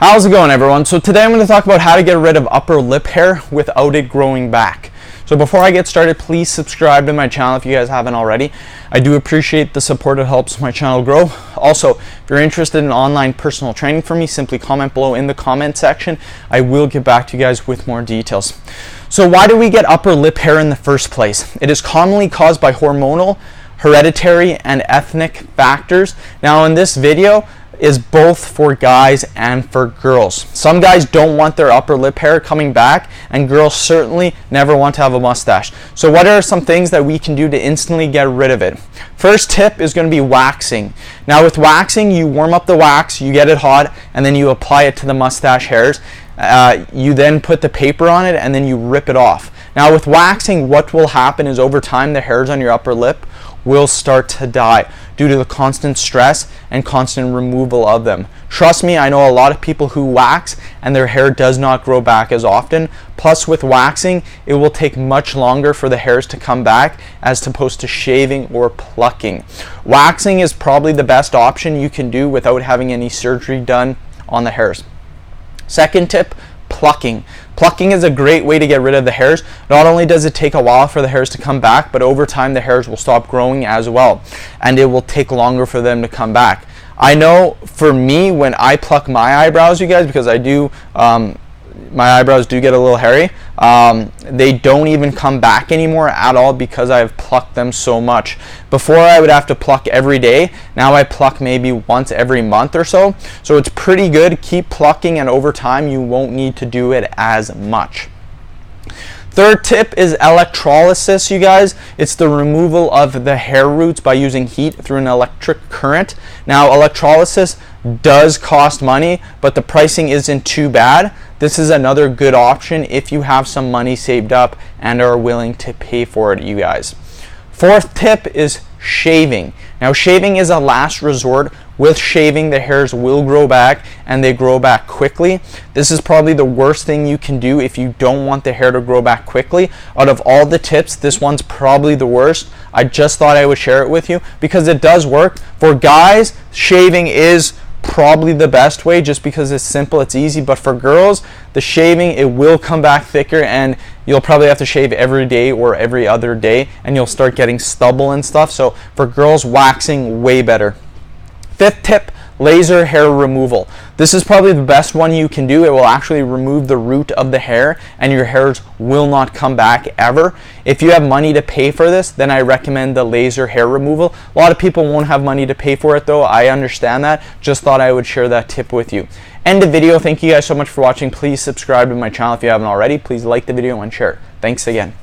How's it going, everyone? So today I'm going to talk about how to get rid of upper lip hair without it growing back. So before I get started, please subscribe to my channel if you guys haven't already. I do appreciate the support. It helps my channel grow. Also, if you're interested in online personal training from me, simply comment below in the comment section. I will get back to you guys with more details. So why do we get upper lip hair in the first place? It is commonly caused by hormonal, hereditary, and ethnic factors. Now in this video, is both for guys and for girls. Some guys don't want their upper lip hair coming back, and girls certainly never want to have a mustache. So what are some things that we can do to instantly get rid of it? First tip is going to be waxing. Now with waxing, you warm up the wax, you get it hot, and then you apply it to the mustache hairs. You then put the paper on it and then you rip it off. Now with waxing, what will happen is over time the hairs on your upper lip will start to die due to the constant stress and constant removal of them. Trust me, I know a lot of people who wax and their hair does not grow back as often. Plus with waxing, it will take much longer for the hairs to come back as opposed to shaving or plucking. Waxing is probably the best option you can do without having any surgery done on the hairs. Second tip, plucking. Plucking is a great way to get rid of the hairs. Not only does it take a while for the hairs to come back, but over time the hairs will stop growing as well, and it will take longer for them to come back. I know for me, when I pluck my eyebrows, you guys, because I do, my eyebrows do get a little hairy, they don't even come back anymore at all because I've plucked them so much. Before I would have to pluck every day. Now I pluck maybe once every month or so. So it's pretty good. Keep plucking, and over time you won't need to do it as much. Third tip is electrolysis, you guys. It's the removal of the hair roots by using heat through an electric current. Now electrolysis does cost money, but the pricing isn't too bad. This is another good option if you have some money saved up and are willing to pay for it, you guys. Fourth tip is shaving. Now shaving is a last resort. With shaving, the hairs will grow back, and they grow back quickly. This is probably the worst thing you can do if you don't want the hair to grow back quickly. Out of all the tips, this one's probably the worst. I just thought I would share it with you because it does work. For guys, shaving is probably the best way just because it's simple, it's easy. But for girls, the shaving, it will come back thicker, and you'll probably have to shave every day or every other day, and you'll start getting stubble and stuff. So for girls, waxing way better. Fifth tip, laser hair removal. This is probably the best one you can do. It will actually remove the root of the hair, and your hairs will not come back ever. If you have money to pay for this, then I recommend the laser hair removal. A lot of people won't have money to pay for it though. I understand that. Just thought I would share that tip with you. End the video. Thank you guys so much for watching. Please subscribe to my channel if you haven't already. Please like the video and share it. Thanks again.